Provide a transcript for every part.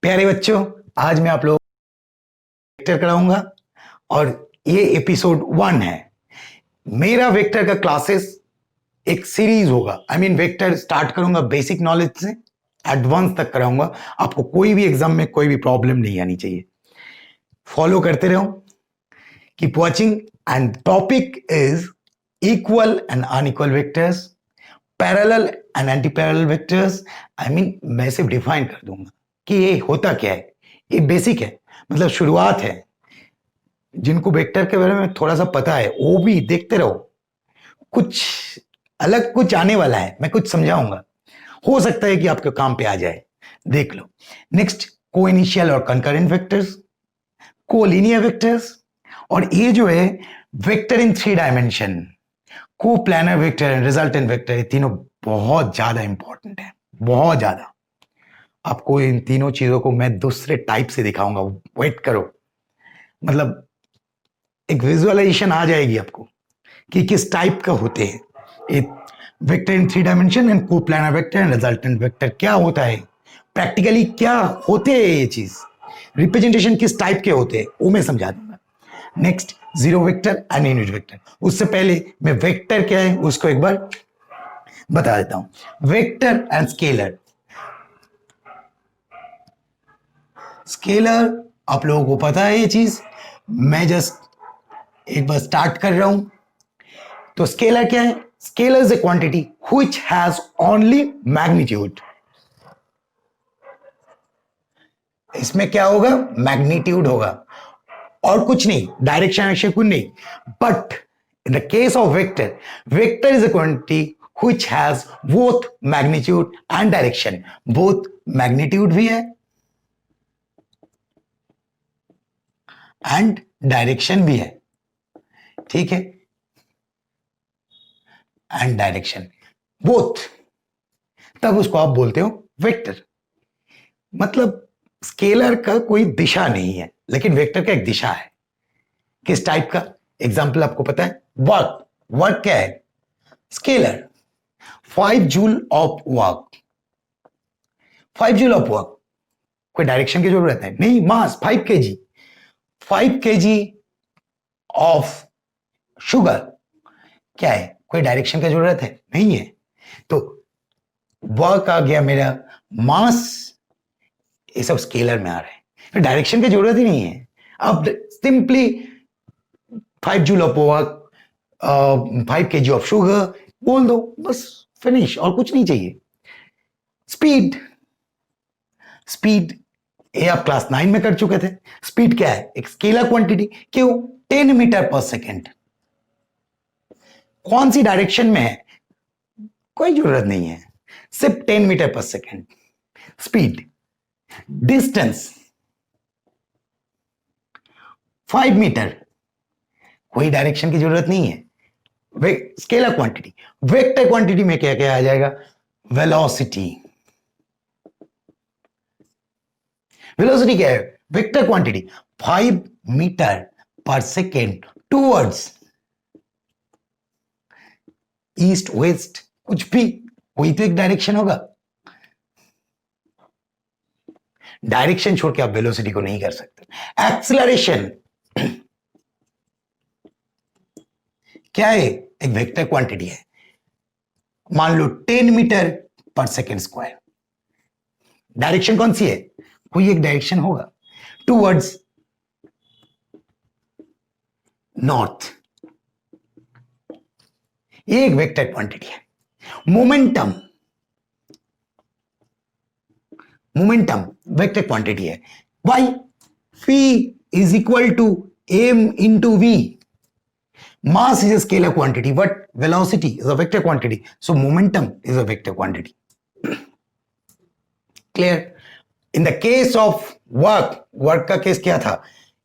प्यारे बच्चों, आज मैं आप लोगों को वेक्टर कराऊंगा और ये एपिसोड 1 है। मेरा वेक्टर का क्लासेस एक सीरीज होगा। वेक्टर स्टार्ट करूंगा बेसिक नॉलेज से एडवांस तक कराऊंगा। आपको कोई भी एग्जाम में कोई भी प्रॉब्लम नहीं आनी चाहिए। फॉलो करते रहो, keep watching. And topic is equal and unequal vectors, parallel and anti parallel vectors. मैं सिर्फ डिफाइन कर दूंगा कि ये होता क्या है। ये बेसिक है, मतलब शुरुआत है। जिनको वेक्टर के बारे में थोड़ा सा पता है वो भी देखते रहो, कुछ अलग कुछ आने वाला है। मैं कुछ समझाऊंगा, हो सकता है कि आपके काम पे आ जाए। देख लो। नेक्स्ट, को इनिशियल और concurrent vectors, collinear vectors, और ये जो है vector in 3 dimension, coplanar vector and resultant vector, ये तीनों बहुत ज्यादा इंपॉर्टेंट है, बहुत ज्यादा। आपको इन तीनों चीजों को मैं दूसरे टाइप से दिखाऊंगा, वेट करो। मतलब एक विजुअलाइजेशन आ जाएगी आपको कि किस टाइप का होते हैं एक vector in 3 dimension and coplanar vector and resultant vector. क्या होता है प्रैक्टिकली, क्या होते हैं ये चीज, रिप्रेजेंटेशन किस टाइप के होते हैं वो मैं समझा दूंगा। Next, zero vector and unit vector. उससे पहले मैं वेक्टर क्या है उसको एक बार बता देता हूं। Vector and scalar. स्केलर आप लोगों को पता है ये चीज, मैं जस्ट एक बार स्टार्ट कर रहा हूं। तो स्केलर क्या है? Scalar is a quantity which has only magnitude. इसमें क्या होगा? मैग्नीट्यूड होगा और कुछ नहीं, डायरेक्शन एक्शन कुछ नहीं। But in the case of vector, vector is a quantity which has both magnitude and direction. Both magnitude भी है एंड डायरेक्शन भी है, ठीक है? एंड डायरेक्शन बोथ, तब उसको आप बोलते हो वेक्टर। मतलब स्केलर का कोई दिशा नहीं है, लेकिन वेक्टर का एक दिशा है। किस टाइप का? एग्जाम्पल आपको पता है, वर्क। वर्क क्या है? Scalar. 5 joule of work, 5 joule of work, कोई डायरेक्शन की जरूरत है नहीं। मास 5 kg, 5 kg ऑफ शुगर, क्या है? कोई डायरेक्शन की जरूरत है नहीं है। तो वर्क आ गया मेरा, मास, ये सब स्केलर में आ रहे हैं, डायरेक्शन की जरूरत ही नहीं है। अब simply 5 joule of work, 5 kg of sugar बोल दो, बस फिनिश, और कुछ नहीं चाहिए। स्पीड, स्पीड ये आप क्लास 9 में कर चुके थे। स्पीड क्या है? एक स्केलर क्वांटिटी। क्यों? 10 मीटर पर सेकेंड। कौन सी डायरेक्शन में है कोई जरूरत नहीं है, सिर्फ 10 metre per second speed. Distance 5 metre, कोई डायरेक्शन की जरूरत नहीं है, स्केलर क्वांटिटी। वेक्टर क्वांटिटी में क्या क्या आ जाएगा? वेलोसिटी। वेलोसिटी क्या है? Vector quantity. 5 metre per second towards east west, कुछ भी, कोई तो एक डायरेक्शन होगा। डायरेक्शन छोड़ के आप वेलोसिटी को नहीं कर सकते। एक्सेलरेशन क्या है? एक वेक्टर क्वांटिटी है। मान लो 10 metre per second square. Direction कौन सी है? कोई एक डायरेक्शन होगा, टूवर्ड्स नॉर्थ, ये एक वेक्टर क्वांटिटी है। मोमेंटम, मोमेंटम वेक्टर क्वांटिटी है। Why? P is equal to m into v. Mass is a scalar quantity, but velocity is a vector quantity. So momentum is a vector quantity. Clear? In the case of work, work का case क्या था?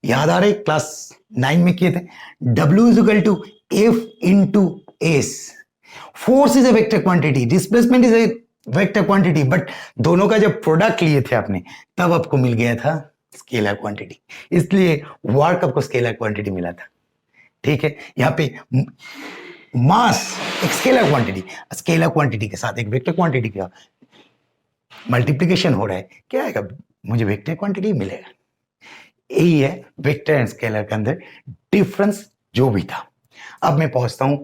याद आ रहे? Class 9 में किए थे। W is equal to F into S. Force is a vector quantity. Displacement is a vector quantity. But दोनों का जब प्रोडक्ट लिए थे आपने, तब आपको मिल गया था स्केलर क्वांटिटी। इसलिए वर्क आपको स्केलर क्वांटिटी मिला था, ठीक है? यहां पे मास एक स्केलर क्वांटिटी, स्केलर क्वांटिटी के साथ एक वेक्टर क्वांटिटी का मल्टीप्लिकेशन हो रहा है, क्या आएगा? मुझे वेक्टर क्वांटिटी मिलेगा। यही है वेक्टर एंड स्केलर के अंदर डिफरेंस जो भी था। अब मैं पहुंचता हूं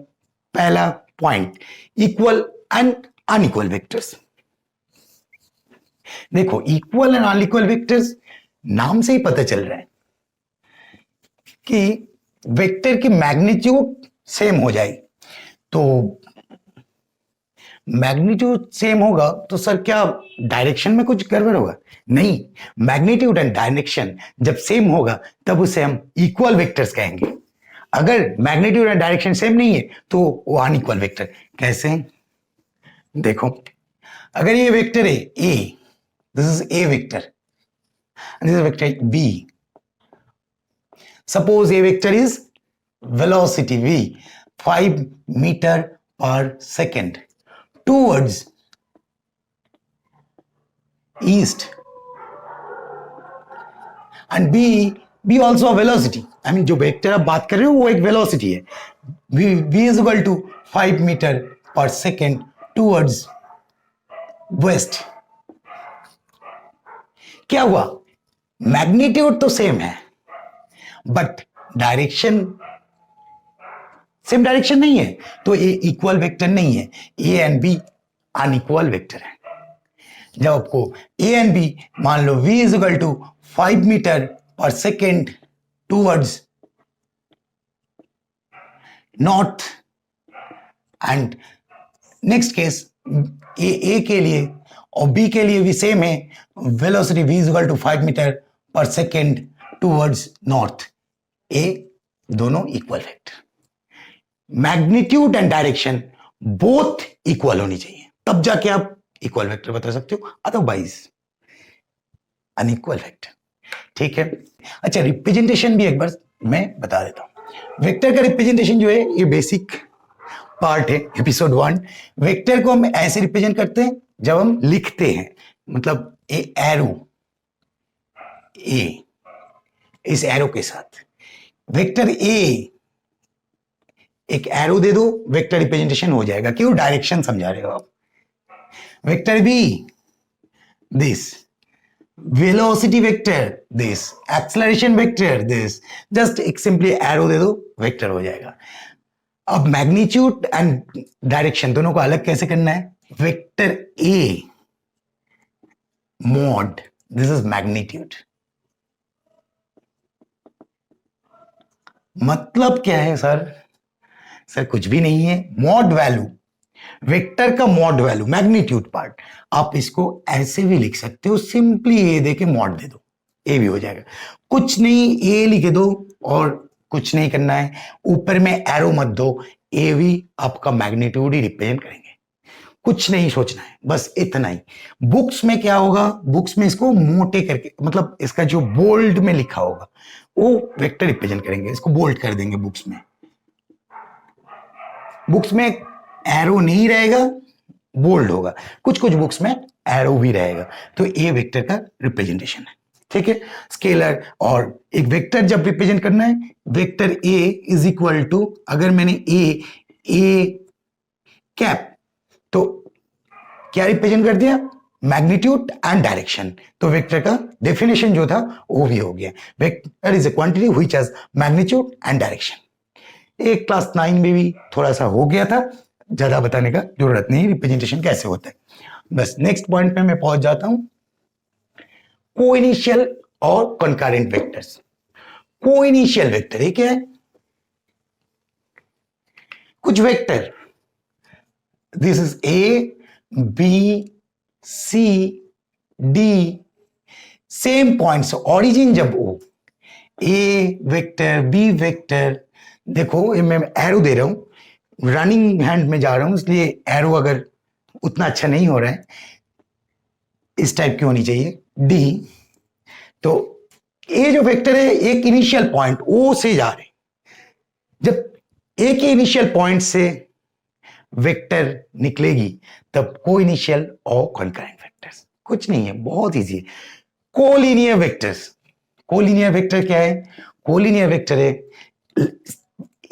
पहला point, equal and unequal vectors. देखो इक्वल एंड अनइक्वल वेक्टर्स नाम से ही पता चल रहा है कि वेक्टर की मैग्नीट्यूड सेम हो जाएगी। तो मैग्नीट्यूड सेम होगा तो सर क्या डायरेक्शन में कुछ गड़बड़ होगा? नहीं, मैग्नीट्यूड एंड डायरेक्शन जब सेम होगा तब उसे हम इक्वल वेक्टर्स कहेंगे। अगर मैग्नीट्यूड एंड डायरेक्शन सेम नहीं है तो वो अनइक्वल वेक्टर। कैसे? देखो अगर ये वेक्टर है A, this is A vector, this is vector B. Suppose A vector is velocity v 5 meter per second towards east, and b also a velocity। I mean जो वेक्टर आप बात कर रहे हो वो एक वेलोसिटी है। v is equal to 5 meter per second towards west। क्या हुआ? मैग्नीट्यूड तो सेम है बट डायरेक्शन सेम डायरेक्शन नहीं है, तो ए इक्वल वेक्टर नहीं है। A and B unequal vector है। जब आपको ए एंड बी मान लो v is equal to 5 metre per second towards north, and next case A के लिए और बी के लिए भी सेम है, velocity v is equal to 5 metre per second towards north, A दोनों equal vector. Magnitude and direction both equal होनी चाहिए, तब जाके आप इक्वल वेक्टर बता सकते हो, अदरवाइज अनइक्वल वेक्टर। ठीक है। अच्छा, रिप्रेजेंटेशन भी एक बार मैं बता देता हूं। वेक्टर का रिप्रेजेंटेशन जो है ये बेसिक पार्ट है एपिसोड 1। वेक्टर को हम ऐसे रिप्रेजेंट करते हैं जब हम लिखते हैं, मतलब ए एरो, ए इस एरो के साथ वेक्टर ए एक एरो दे दो, वेक्टर रिप्रेजेंटेशन हो जाएगा। क्यों? डायरेक्शन समझा रहे हो आप। Vector B this, velocity vector this, acceleration vector this, just एक सिंपली एरो दे दो, वेक्टर हो जाएगा। अब मैग्नीट्यूड एंड डायरेक्शन दोनों को अलग कैसे करना है? Vector A mod, this is magnitude. मतलब क्या है सर? सर कुछ भी नहीं है, मॉड वैल्यू, वेक्टर का मॉड वैल्यू, मैग्नीट्यूड पार्ट। आप इसको ऐसे भी लिख सकते हो, सिंपली ए दे के मॉड दे दो, ए भी हो जाएगा। कुछ नहीं, ए लिख दो और कुछ नहीं करना है, ऊपर में एरो मत दो, ए भी आपका मैग्नीट्यूड ही रिप्रेजेंट करेंगे। कुछ नहीं सोचना है, बस इतना ही। बुक्स में क्या होगा? बुक्स में इसको मोटे करके, मतलब इसका जो बोल्ड में लिखा होगा वो वेक्टर रिप्रेजेंट करेंगे, इसको बोल्ड कर देंगे बुक्स में। बुक्स में एरो नहीं रहेगा, बोल्ड होगा। कुछ कुछ बुक्स में एरो भी रहेगा, तो ए वेक्टर का रिप्रेजेंटेशन है। ठीक है। स्केलर और एक वेक्टर जब रिप्रेजेंट करना है, vector A is equal to, अगर मैंने ए कैप तो क्या रिप्रेजेंट कर दिया? Magnitude and direction. तो वेक्टर का डेफिनेशन जो था वो भी हो गया। Vector is a quantity which has magnitude and direction. एक क्लास 9 में भी थोड़ा सा हो गया था, ज्यादा बताने का जरूरत नहीं, रिप्रेजेंटेशन कैसे होता है। बस नेक्स्ट पॉइंट पे मैं पहुंच जाता हूं, कोइनिशियल और कॉन्करेंट वेक्टर्स। कोइनिशियल वेक्टर ये क्या है? कुछ vector, this is A B C D, same points, origin जब हो, ए वेक्टर बी वेक्टर, देखो ये मैं एरो दे रहा हूं, रनिंग हैंड में जा रहा हूं, इसलिए एरो अगर उतना अच्छा नहीं हो रहा है, इस टाइप की होनी चाहिए डी। तो ये जो वेक्टर है एक इनिशियल पॉइंट ओ से जा रहे, जब एक ही इनिशियल पॉइंट से वेक्टर निकलेगी तब को इनिशियल और कॉन्करेंट वेक्टर्स। कुछ नहीं है, बहुत इजी है। कोलिनियर वेक्टर्स, कोलिनियर वेक्टर क्या है? कोलिनियर वेक्टर है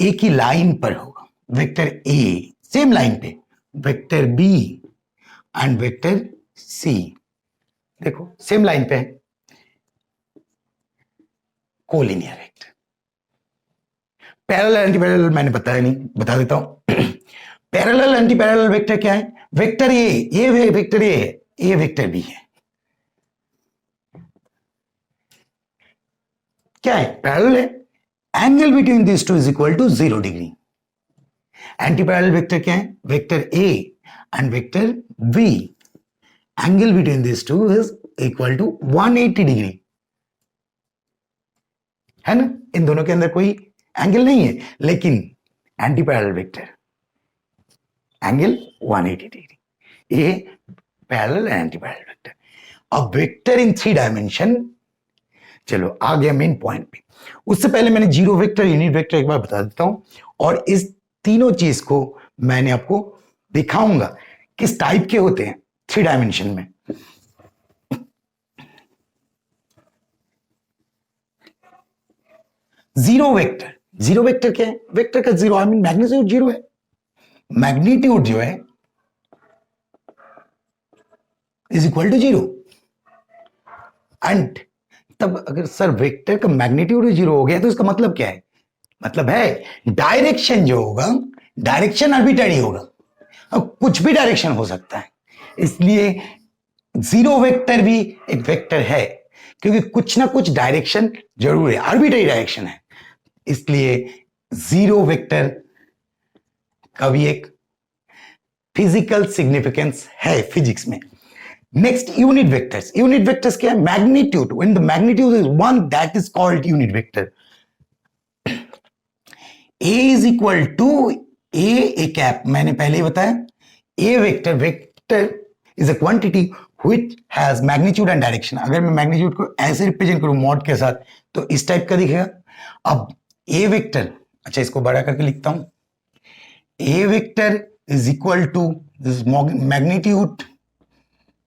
एक ही लाइन पर होगा, वेक्टर ए सेम लाइन पे, vector B and vector C, देखो सेम लाइन पे है, collinear vector. Parallel anti parallel मैंने बताया नहीं, बता देता हूं। पैरेलल एंटी पैरेलल वेक्टर क्या है? वेक्टर ये वेक्टर ये है, ये वेक्टर भी है। क्या है? पैरेलल है। Angle between this two is equal to 0 degree. Anti parallel vector क्या है? Vector A and vector B, angle between this two is equal to 180 degree, है ना? इन दोनों के अंदर कोई एंगल नहीं है, लेकिन anti parallel vector angle 180 degree. ये parallel and anti parallel vector. अब वेक्टर इन 3 डायमेंशन, चलो आ गया मेन पॉइंट पे। उससे पहले मैंने जीरो वेक्टर, यूनिट वेक्टर एक बार बता देता हूं, और इस तीनों चीज को मैंने आपको दिखाऊंगा किस टाइप के होते हैं 3 डायमेंशन में। जीरो वेक्टर, जीरो वेक्टर क्या है? वेक्टर का zero I mean magnitude zero है। मैग्नीट्यूड जो है is equal to zero. And तब अगर सर वेक्टर का मैग्नीट्यूड जीरो हो गया तो इसका मतलब क्या है? मतलब है डायरेक्शन जो होगा, डायरेक्शन आर्बिट्रेरी होगा। अब कुछ भी डायरेक्शन हो सकता है, इसलिए जीरो वेक्टर भी एक वेक्टर है, क्योंकि कुछ ना कुछ डायरेक्शन जरूर है, आर्बिट्रेरी डायरेक्शन है। इसलिए जीरो वेक्टर का भी एक फिजिकल सिग्निफिकेंस है फिजिक्स में। Next unit vectors. Unit vectors क्या है? Magnitude, when the magnitude is 1 that is called unit vector. A is equal to A cap, मैंने पहले ही बताया। A vector, vector is a quantity which has magnitude and direction. अगर मैं magnitude को ऐसे रिप्रेजेंट करूं मॉड के साथ तो इस टाइप का दिखेगा। अब ए वेक्टर, अच्छा इसको बड़ा करके लिखता हूं, A vector is equal to magnitude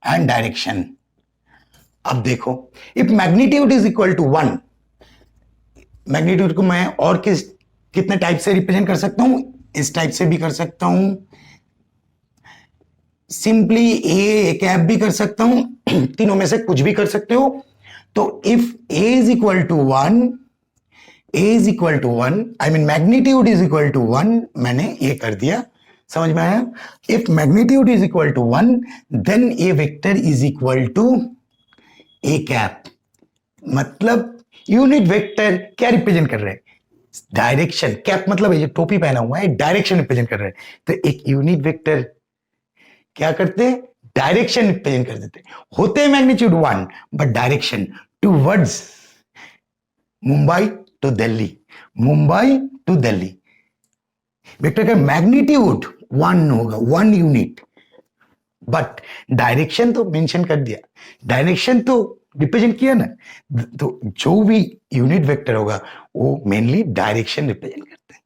and direction. अब देखो, if magnitude is equal to 1, magnitude को मैं और कितने टाइप से रिप्रेजेंट कर सकता हूं? इस टाइप से भी कर सकता हूं, सिंपली ए कैप भी कर सकता हूं, तीनों में से कुछ भी कर सकते हो। तो if A is equal to 1, A is equal to 1 I mean magnitude is equal to 1, मैंने ये कर दिया, समझ में आया? If magnitude is equal to 1 then A vector is equal to A cap. मतलब यूनिट वेक्टर क्या रिप्रेजेंट कर रहे हैं? डायरेक्शन। कैप मतलब ये टोपी पहना हुआ है, डायरेक्शन रिप्रेजेंट कर रहे हैं। तो एक यूनिट वेक्टर क्या करते हैं? डायरेक्शन रिप्रेजेंट कर देते हैं। होते हैं magnitude 1 but direction towards Mumbai to Delhi, Mumbai to Delhi. Vector का मैग्नीट्यूड 1 होगा, 1 यूनिट, बट डायरेक्शन तो मेंशन कर दिया, डायरेक्शन तो रिप्रेजेंट किया ना। तो जो भी यूनिट वेक्टर होगा वो मेनली डायरेक्शन रिप्रेजेंट करते हैं।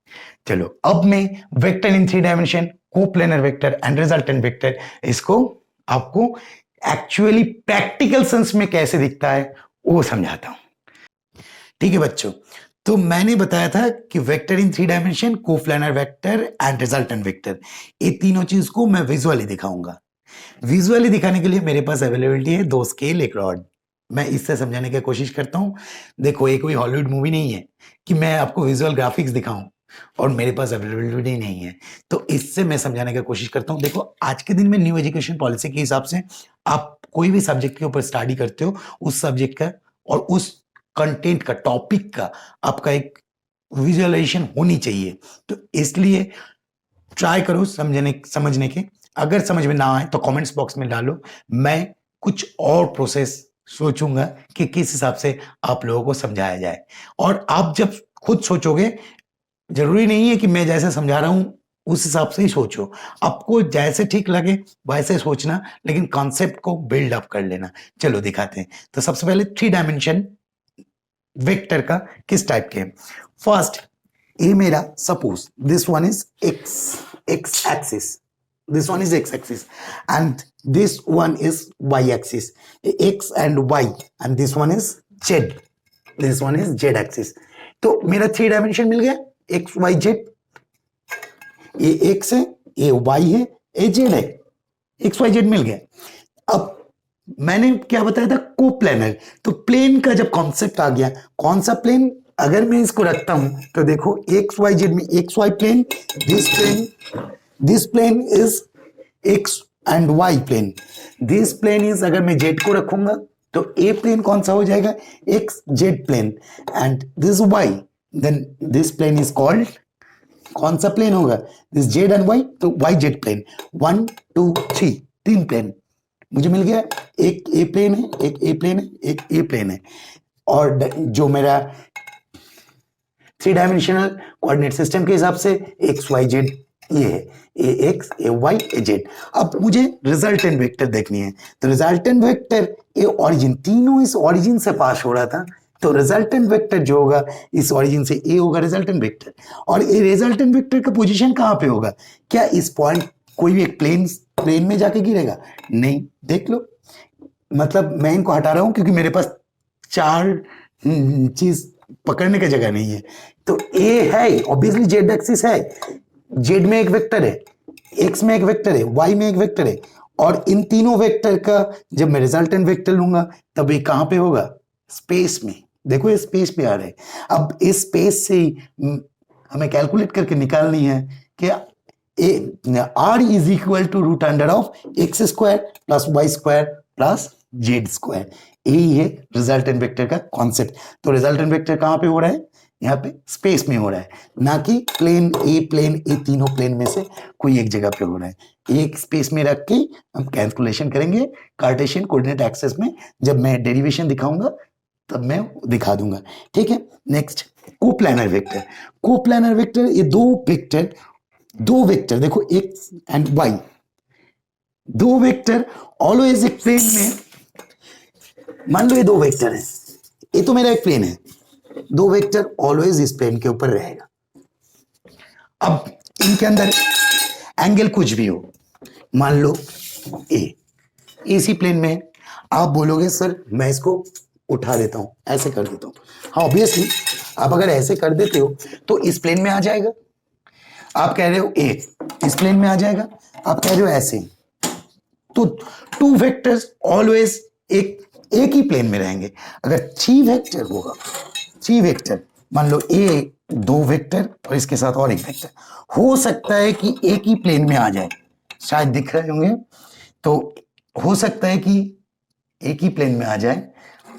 चलो अब मैं vector in 3 dimension, coplanar vector and resultant vector, इसको आपको एक्चुअली प्रैक्टिकल सेंस में कैसे दिखता है वो समझाता हूं। ठीक है बच्चों, तो मैंने बताया था कि vector in 3 dimension, coplanar vector and resultant vector, ये तीनों चीज को मैं विजुअली दिखाऊंगा। विजुअली दिखाने के लिए मेरे पास अवेलेबिलिटी है 2 स्केल, 1 रॉड। मैं इससे समझाने की कोशिश करता हूं। देखो ये कोई हॉलीवुड मूवी नहीं है कि मैं आपको विजुअल ग्राफिक्स दिखाऊं और मेरे पास अवेलेबिलिटी नहीं है, तो इससे मैं समझाने की कोशिश करता हूं। देखो आज के दिन में न्यू एजुकेशन पॉलिसी के हिसाब से आप कोई भी सब्जेक्ट के ऊपर स्टडी करते हो, उस सब्जेक्ट का और उस कंटेंट का, टॉपिक का आपका एक विजुअलाइजेशन होनी चाहिए। तो इसलिए ट्राई करो समझने के। अगर समझ में ना आए तो कमेंट्स बॉक्स में डालो, मैं कुछ और प्रोसेस सोचूंगा कि किस हिसाब से आप लोगों को समझाया जाए। और आप जब खुद सोचोगे, जरूरी नहीं है कि मैं जैसे समझा रहा हूं उस हिसाब से ही सोचो, आपको जैसे ठीक लगे वैसे सोचना, लेकिन कॉन्सेप्ट को बिल्ड अप कर लेना। चलो दिखाते हैं। तो सबसे पहले 3 डायमेंशन वेक्टर का किस टाइप के। फर्स्ट, ये मेरा suppose this one is x axis, this one is x axis and this one is y axis, x and y, and this one is z axis। तो मेरा 3 डायमेंशन मिल गया, x y z। ये x है, ये y है, ये z है, x y z मिल गया। अब मैंने क्या बताया था? कोप्लेनर। तो प्लेन का जब कॉन्सेप्ट आ गया, कौन सा प्लेन, अगर मैं इसको रखता हूं तो देखो एक्स वाई जेड में X Y plane, this plane is X and Y plane, this plane is, अगर मैं जेड को रखूंगा तो ए प्लेन कौन सा हो जाएगा, X Z plane, and this Y, then this plane is called, कौन सा प्लेन होगा, दिस जेड एंड वाई, तो वाई जेड प्लेन। 1 2 3 तीन प्लेन मुझे मिल गया, एक ए प्लेन है, एक ए प्लेन है, एक ए प्लेन है, और जो मेरा 3 डायमेंशनल कोऑर्डिनेट सिस्टम के हिसाब से एक्स वाई जेड ये है, ए X A Y A Z. अब मुझे रिजल्टेंट वेक्टर देखनी है, तो रिजल्टेंट वेक्टर ए ऑरिजिन, तीनों इस ऑरिजिन से पास हो रहा था, तो रिजल्टेंट वेक्टर जो होगा इस ऑरिजिन से ए होगा रिजल्टेंट वेक्टर। और ये रिजल्टेंट वेक्टर का पोजीशन कहां पे होगा, क्या इस पॉइंट कोई भी एक प्लेन में जाके गिरेगा, नहीं, देख लो, मतलब मैं इनको हटा रहा हूं क्योंकि मेरे पास 4 चीज पकड़ने का जगह नहीं है। तो ए है ऑब्वियसली, जेड एक्सिस है, जेड में एक वेक्टर है, एक्स में एक वेक्टर है, वाई में एक वेक्टर है, और इन तीनों वेक्टर का जब मैं रिजल्टेंट वेक्टर लूंगा तब ये कहां पे होगा, स्पेस में। देखो ये स्पेस पे आ रहे हैं। अब इस स्पेस से हमें कैलकुलेट करके निकालनी है कि R is equal to root under of X square plus Y square plus Z square. यही है रिजल्टेंट वेक्टर का कॉन्सेप्ट। तो रिजल्टेंट वेक्टर कहां पे हो रहा है, यहाँ पे स्पेस में हो रहा है, ना कि प्लेन ए तीनों प्लेन में से कोई एक जगह पे हो रहा है। एक स्पेस में रख के हम कैलकुलेशन करेंगे कार्टेशियन कोऑर्डिनेट एक्सेस में, जब मैं डेरिवेशन दिखाऊंगा तब मैं दिखा दूंगा, ठीक है। Next coplanar vector. Coplanar vector, ये दो वेक्टर देखो एक्स एंड वाई, दो वेक्टर ऑलवेज एक प्लेन में, मान लो ये दो वेक्टर है, ये तो मेरा एक प्लेन है, दो वेक्टर ऑलवेज इस प्लेन के ऊपर रहेगा। अब इनके अंदर एंगल कुछ भी हो, मान लो ए इसी प्लेन में है, आप बोलोगे सर मैं इसको उठा देता हूं, ऐसे कर देता हूं, हाँ ऑब्वियसली आप अगर ऐसे कर देते हो तो इस प्लेन में आ जाएगा। आप कह रहे हो ए इस प्लेन में आ जाएगा, आप कह रहे हो ऐसे, तो टू वेक्टर्स ऑलवेज एक ही प्लेन में रहेंगे। अगर 3 वेक्टर होगा, 3 वेक्टर, मान लो ए 2 वेक्टर और इसके साथ और एक वेक्टर, हो सकता है कि एक ही प्लेन में आ जाए, शायद दिख रहे होंगे, तो हो सकता है कि एक ही प्लेन में आ जाए,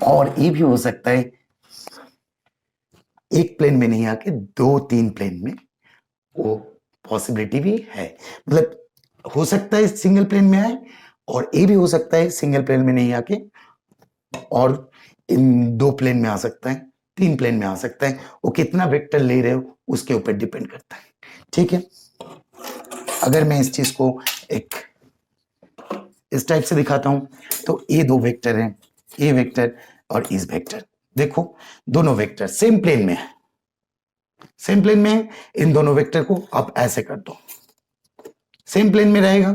और ये भी हो सकता है एक प्लेन में नहीं आके 2-3 प्लेन में, वो पॉसिबिलिटी भी है। मतलब हो सकता है सिंगल प्लेन में आए, और ये भी हो सकता है सिंगल प्लेन में नहीं आके और इन 2 प्लेन में आ सकता है, 3 प्लेन में आ सकता है। वो कितना वेक्टर ले रहे हो उसके ऊपर डिपेंड करता है, ठीक है। अगर मैं इस चीज को एक इस टाइप से दिखाता हूं, तो ये 2 वेक्टर हैं, ए वेक्टर और इस वेक्टर, देखो दोनों वेक्टर सेम प्लेन में है, सेम प्लेन में है, इन दोनों वेक्टर को आप ऐसे कर दो, सेम प्लेन में रहेगा,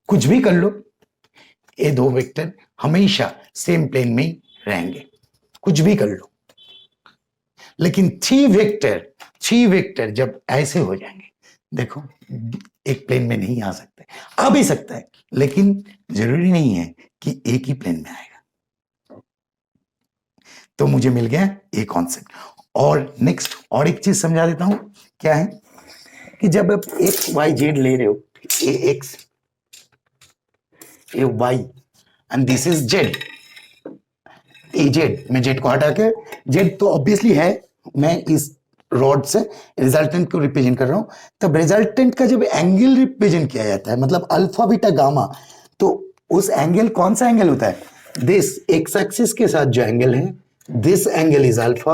कुछ भी कर लो, ये 2 वेक्टर हमेशा सेम प्लेन में ही रहेंगे, कुछ भी कर लो। लेकिन 3 वेक्टर जब ऐसे हो जाएंगे, देखो एक प्लेन में नहीं आ सकते, आ भी सकता है लेकिन जरूरी नहीं है कि एक ही प्लेन में आएगा। तो मुझे मिल गया ये कॉन्सेप्ट। और नेक्स्ट और एक चीज समझा देता हूं, क्या है कि जब आप एक्स वाई जेड ले रहे हो, A X A Y and this is Z, A Z, मैं जेड को हटा के, जेड तो ऑब्वियसली है, मैं इस रॉड से रिजल्टेंट को रिप्रेजेंट कर रहा हूं, तब रिजल्टेंट का जब एंगल रिप्रेजेंट किया जाता है, मतलब अल्फा बीटा गामा, तो उस एंगल कौन सा एंगल होता है, दिस एक्स एक्सिस के साथ जो एंगल है this angle is alpha,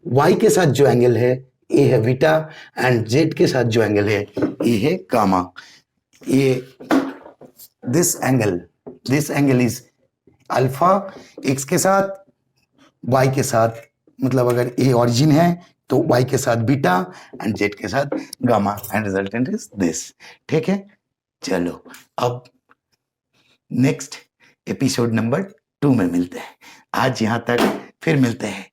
Y के साथ जो एंगल है ए है बीटा, एंड जेड के साथ जो एंगल है ए है गामा। ये this angle is alpha x के साथ, वाई के साथ, मतलब अगर ए ऑरिजिन है तो वाई के साथ बीटा एंड जेड के साथ gamma, and resultant is this, ठीक है। चलो अब नेक्स्ट एपिसोड नंबर 2 में मिलते हैं, आज यहां तक, फिर मिलते हैं